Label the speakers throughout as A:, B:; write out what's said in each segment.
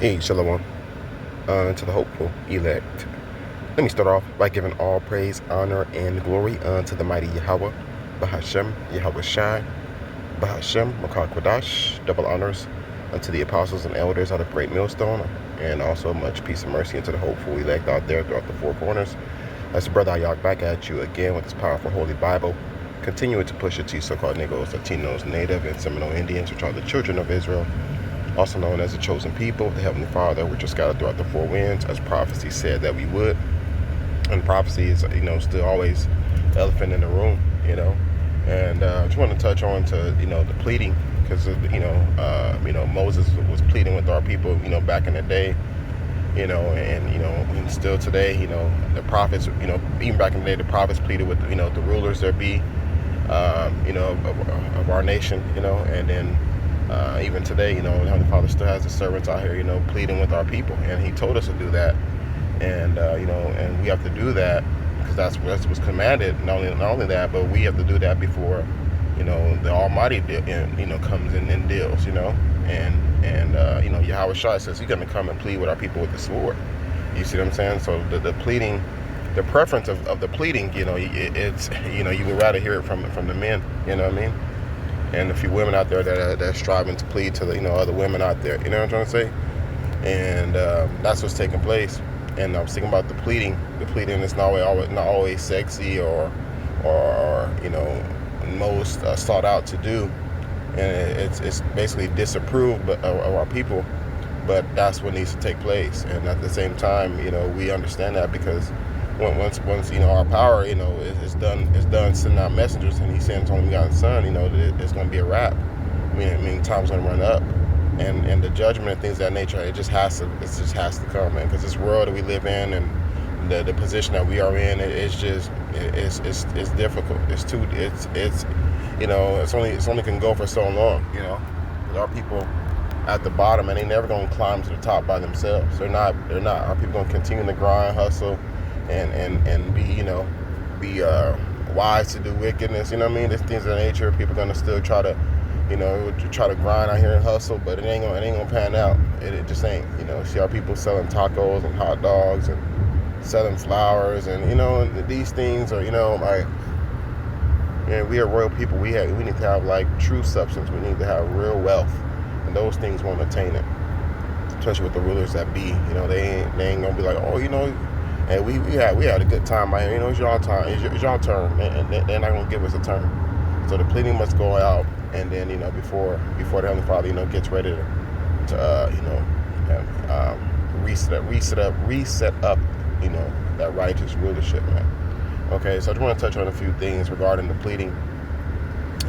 A: Hey, Shalom, to the hopeful elect. Let me start off by giving all praise, honor, and glory unto the mighty Yahweh, Bahashem, Yahweh Shai, Bahashem, Makar Kwadash, double honors unto the apostles and elders out of Great Millstone, and also much peace and mercy unto the hopeful elect out there throughout the four corners. That's Brother Ayak back at you again with this powerful Holy Bible, continuing to push it to you so-called Negroes, Latinos, Native, and Seminole Indians, which are the children of Israel, also known as the chosen people, the Heavenly Father, which are scattered throughout the four winds, as prophecy said that we would. And prophecy is, still always the elephant in the room, And I just want to touch on to, the pleading, because, Moses was pleading with our people, back in the day, and still today, the prophets, even back in the day, the prophets pleaded with, the rulers there be, of our nation, and then even today, the Heavenly Father still has the servants out here, pleading with our people, and He told us to do that, and and we have to do that because that's what's commanded. Not only that, but we have to do that before, the Almighty, comes in and deals, and Yahweh Shai says He's going to come and plead with our people with the sword. You see what I'm saying? So the pleading, the preference of the pleading, it's you would rather hear it from the men, you know what I mean? And a few women out there that are striving to plead to the other women out there, you know what I'm trying to say? And that's what's taking place. And I was thinking about the pleading. The pleading is not always sexy or most sought out to do, and it's basically disapproved of our people. But that's what needs to take place. And at the same time, we understand that because once our power is done sending out messengers, and He sends only begotten Son, it's going to be a wrap. I mean time's going to run up, and the judgment and things of that nature, it just has to come, man. Because this world that we live in and the position that we are in, it's difficult. It's only can go for so long. Because our people at the bottom, and they never gonna climb to the top by themselves. They're not. Our people gonna continue to grind, hustle, and be wise to do wickedness. You know what I mean? There's things of that nature. People are gonna still try to grind out here and hustle, but it ain't gonna pan out. It just ain't. See our people selling tacos and hot dogs and selling flowers, and these things are we are royal people. We need to have like true substance. We need to have real wealth, and those things won't attain it. Especially with the rulers that be, they ain't gonna be like, and we had a good time out here. It's your time. It's your turn, and they're not gonna give us a turn. So the pleading must go out, and then before the Heavenly Father gets ready to reset up that righteous rulership, man. Okay, so I just want to touch on a few things regarding the pleading,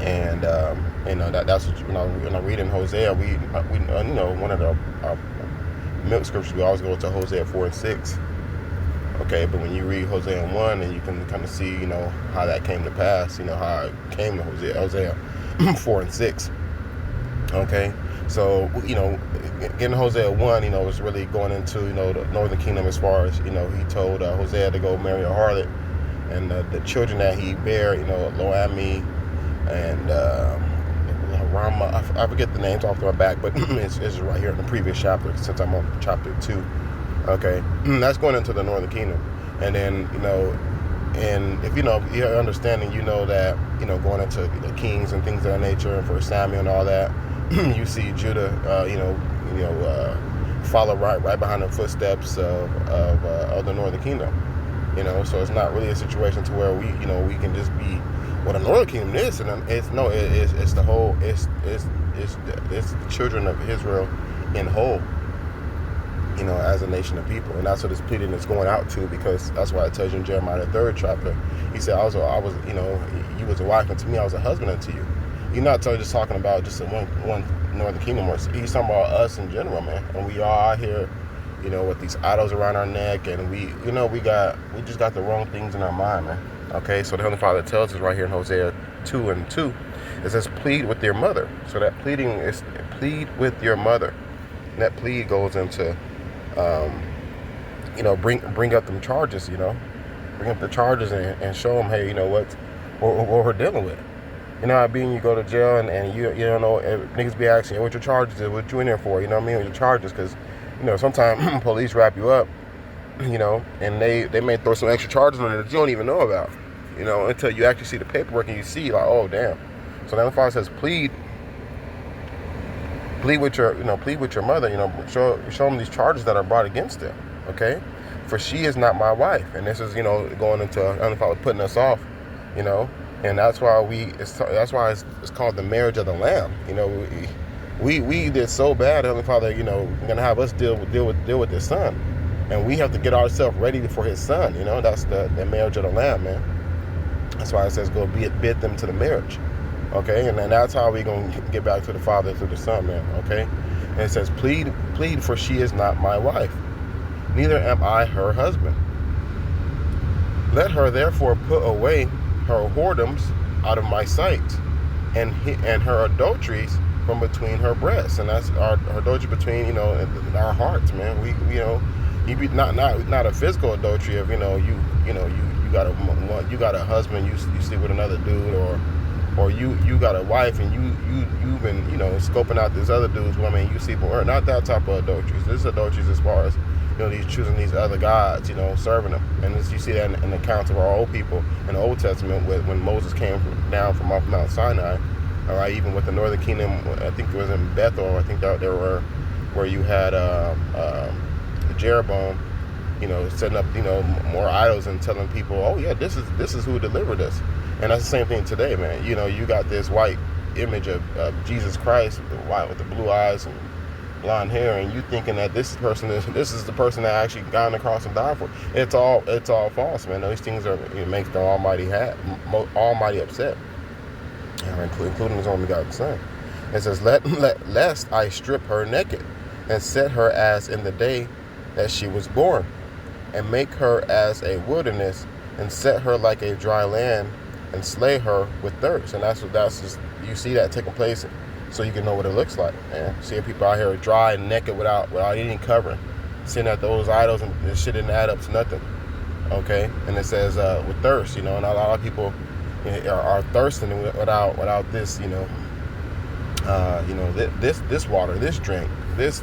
A: and that's what, when I read in Hosea, we one of our milk scriptures, we always go to Hosea 4 and 6. Okay, but when you read Hosea 1, and you can kind of see, how that came to pass, how it came to Hosea 4 and 6. Okay, so, in Hosea 1, was really going into, the northern kingdom, as far as, he told Hosea to go marry a harlot, and the children that he bare, Loami and Rama, I forget the names off my back, but it's right here in the previous chapter, since I'm on chapter 2. Okay, that's going into the northern kingdom, and then and if you're understanding, that going into the kings and things of that nature, and for Samuel and all that, you see Judah, follow right behind the footsteps of the northern kingdom, So it's not really a situation to where we can just be what the northern kingdom is, and it's the whole, it's the children of Israel in whole. As a nation of people. And that's what this pleading is going out to, because that's why it tells you in Jeremiah, the 3rd chapter, He said, I was, you was a wife unto me, I was a husband unto you. You're not just talking about just one northern kingdom. He's talking about us in general, man. And we are out here, with these idols around our neck, and we just got the wrong things in our mind, man. Okay, so the Heavenly Father tells us right here in Hosea 2 and 2, it says, plead with your mother. So that pleading is plead with your mother. And that plead goes into bring up them charges, bring up the charges and show them, hey, what we're dealing with. I mean, you go to jail and you don't know, niggas be asking, what your charges is, what you in there for, what I mean, your charges, because sometimes police wrap you up, and they may throw some extra charges on it that you don't even know about, until you actually see the paperwork and you see like, oh damn. So then the Father says, plead with your mother, show them these charges that are brought against them, okay? For she is not my wife. And this is, going into Heavenly Father putting us off, and that's why it's called the marriage of the Lamb. We did so bad, Heavenly Father, gonna have us deal with His Son, and we have to get ourselves ready for His Son. That's the marriage of the Lamb, man. That's why it says go bid them to the marriage. Okay, and then that's how we gonna get back to the Father through the Son, man. Okay, and it says, plead, for she is not my wife, neither am I her husband. Let her therefore put away her whoredoms out of my sight, and her adulteries from between her breasts. And that's our adultery between our hearts, man. We not a physical adultery of you got a husband, you sleep with another dude, or you got a wife and you've been scoping out this other dude's woman and you sleep with her. Not that type of adulteries. This is adulteries as far as these choosing these other gods, serving them. And you see that in the accounts of our old people in the Old Testament when Moses came down from off Mount Sinai. All right, even with the northern kingdom, I think it was in Bethel. I think that there were where you had Jeroboam, setting up more idols and telling people, oh yeah, this is who delivered us. And that's the same thing today, man. You got this white image of Jesus Christ with the blue eyes and blonde hair, and you thinking that this is the person that actually got on the cross and died for. It's all false, man. Those things makes the Almighty upset, including His only begotten Son. It says, lest I strip her naked, and set her as in the day that she was born, and make her as a wilderness, and set her like a dry land, and slay her with thirst. And that's just, you see that taking place, so you can know what it looks like, man. Seeing people out here dry and naked without any covering, seeing that those idols and this shit didn't add up to nothing. Okay, and it says with thirst, and a lot of people are thirsting without this, this water, this drink, this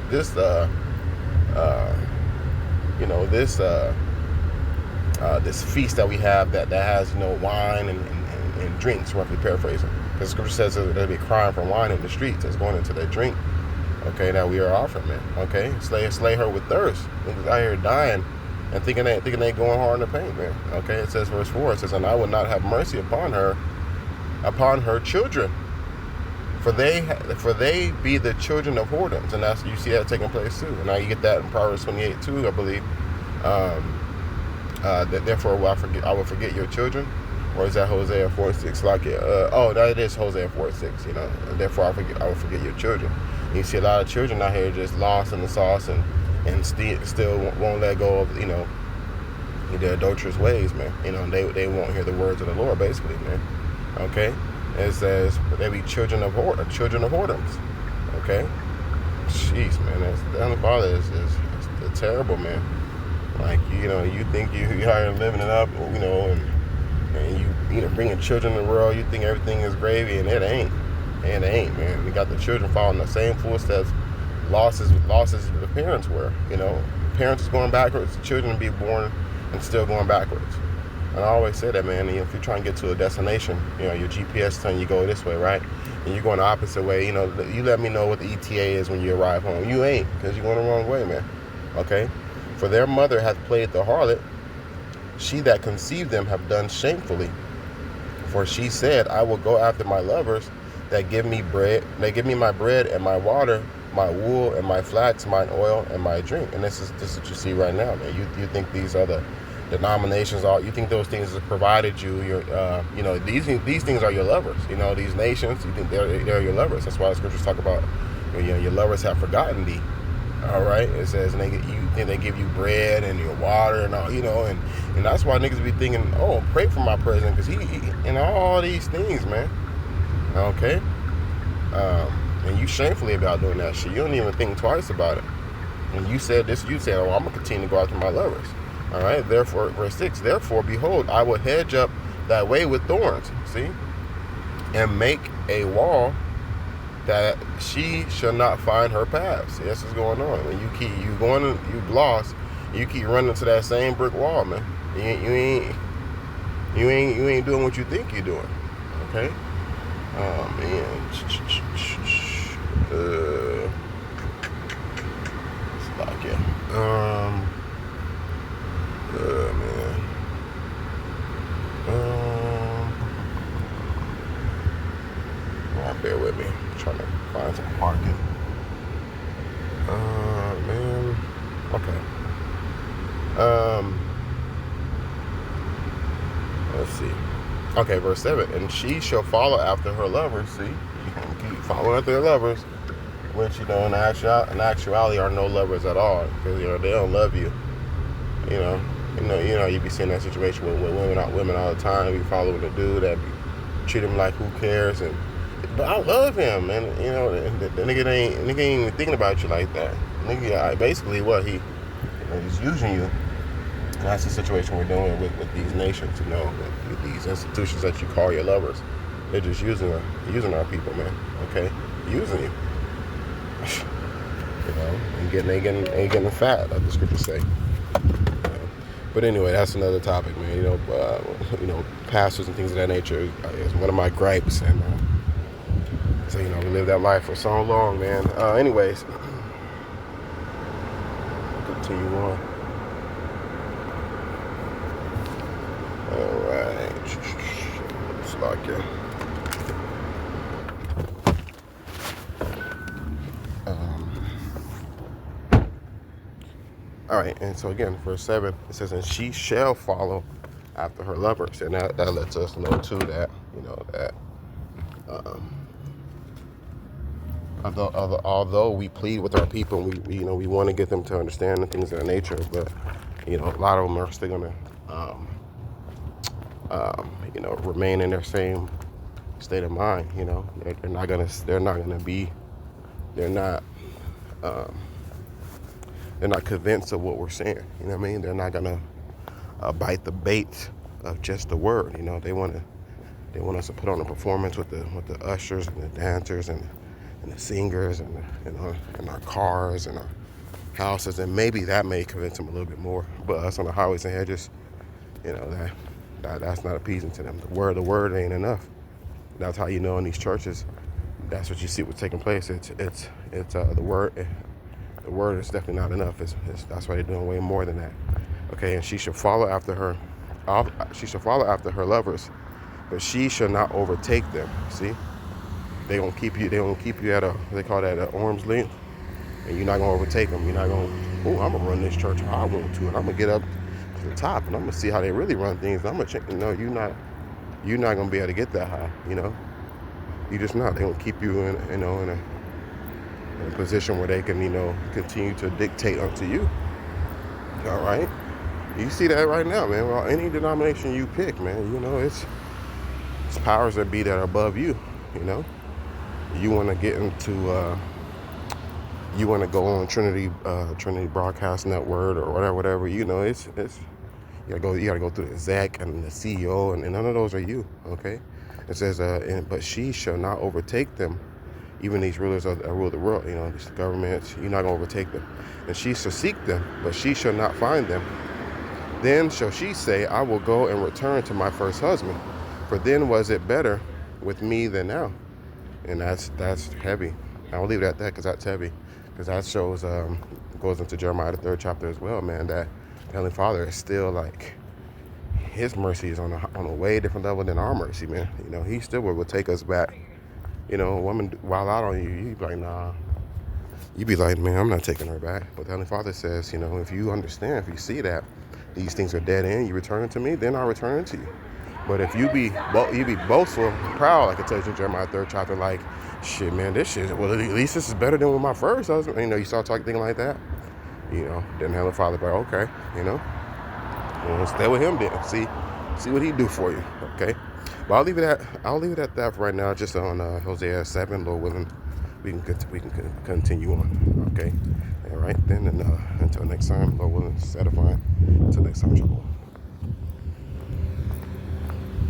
A: feast that we have that has wine and drinks, roughly paraphrasing, because Scripture says there'll be crying for wine in the streets that's going into that drink, okay, that we are offering, man. Okay, slay her with thirst. Niggas out here dying and thinking they going hard in the paint, man. Okay, it says verse 4, it says, and I will not have mercy upon her children, for they be the children of whoredoms. And that's, you see that taking place too. And now you get that in Proverbs 28 too, I believe. That therefore I will forget your children, or is that Hosea 4:6? Like that is Hosea 4:6. Therefore I will forget your children. And you see a lot of children out here just lost in the sauce and still won't let go of their adulterous ways, man. They won't hear the words of the Lord, basically, man. Okay, it says they be children of whoredoms. Okay, jeez, man, the Heavenly Father is terrible, man. Like, you think you out here living it up, and you bringing children in the world, you think everything is gravy, and it ain't. And it ain't, man. We got the children following the same footsteps, losses the parents were. Parents is going backwards, the children be born and still going backwards. And I always say that, man. If you're trying to get to a destination, your GPS telling you go this way, right? And you're going the opposite way. You let me know what the ETA is when you arrive home. You ain't, because you're going the wrong way, man. Okay. For their mother hath played the harlot, she that conceived them have done shamefully. For she said, I will go after my lovers that give me bread. They give me my bread and my water, my wool and my flax, mine oil and my drink. And this is what you see right now, man. You think these are the denominations, you think those things have provided you these things are your lovers. These nations, you think they're your lovers. That's why the Scriptures talk about your lovers have forgotten thee. All right, it says, and you think they give you bread and your water and all, and that's why niggas be thinking, oh, pray for my president, because he and all these things, man. Okay, and you shamefully about doing that shit. You don't even think twice about it. And you said, oh, I'm gonna continue to go after my lovers. All right, therefore, verse 6, therefore, behold, I will hedge up that way with thorns, see, and make a wall that she shall not find her path. See, that's what's going on. When you've lost, you keep running to that same brick wall, man. You ain't doing what you think you're doing. Okay? Oh man. It's like yeah. Man. Bear with me. I'm trying to find some parking. Man. Okay. Let's see. Okay, verse 7. And she shall follow after her lovers. See? You can keep following after her lovers, which, in actuality are no lovers at all. Because, they don't love you. You be seeing that situation with women all the time. You following a dude that treat him like who cares, but I love him, and the nigga ain't even thinking about you like that. Nigga, basically what he's using you. And that's the situation we're doing with these nations, with these institutions that you call your lovers. They're just using our people, man. Okay, using you. And getting fat, like the scriptures say. But anyway, that's another topic, man. Pastors and things of that nature is one of my gripes, and so we lived that life for so long, man. Anyways, continue on. All right, let's lock in. All right, and so again, verse 7, it says, and she shall follow after her lovers. And that lets us know, too, that, although we plead with our people, we want to get them to understand the things of their nature, but, a lot of them are still going to, remain in their same state of mind. They're not convinced of what we're saying. You know what I mean? They're not gonna bite the bait of just the word. They want us to put on a performance with the ushers and the dancers and the singers and our cars and our houses, and maybe that may convince them a little bit more. But us on the highways and hedges, that's not appeasing to them. The word ain't enough. That's how in these churches. That's what you see what's taking place. It's the word. The word is definitely not enough. That's why they're doing way more than that. Okay, and she shall follow after her. She shall follow after her lovers, but she shall not overtake them. See, they gonna keep you. They gonna keep you at they call that an arm's length, and you're not gonna overtake them. You're not gonna. Oh, I'm gonna run this church how I want to, and I'm gonna get up to the top, and I'm gonna see how they really run things. And I'm gonna check. No, you're not gonna be able to get that high. You just not. They gonna keep you in a position where they can, continue to dictate unto you. All right, you see that right now, man. Well, any denomination you pick, man, it's powers that be that are above you. You want to get into, you want to go on Trinity Broadcast Network or whatever. It's you gotta go through the exec and the CEO, and none of those are you. Okay, it says, but she shall not overtake them. Even these rulers that rule the world, these governments, you're not going to overtake them. And she shall seek them, but she shall not find them. Then shall she say, I will go and return to my first husband, for then was it better with me than now. And that's heavy. I'll leave it at that because that's heavy. Because that shows, goes into Jeremiah the 3rd chapter as well, man, that the Heavenly Father is still like, his mercy is on a way different level than our mercy, man. He still will take us back. A woman wild out on you, you'd be like, nah. You'd be like, man, I'm not taking her back. But the Heavenly Father says, if you understand, if you see that these things are dead end, you return it to me, then I'll return it to you. But if you be boastful, proud, like it tells you in Jeremiah 3rd chapter, like, shit, man, this shit, well, at least this is better than with my first husband. You start talking things like that, then the Heavenly Father be like, okay, stay with him then. See what he do for you, okay? But I'll leave it at that for right now. Just on Hosea 7, Lord willing, we can continue on. Okay, all right then. And until next time, Lord willing, it's edifying. Until next time, y'all.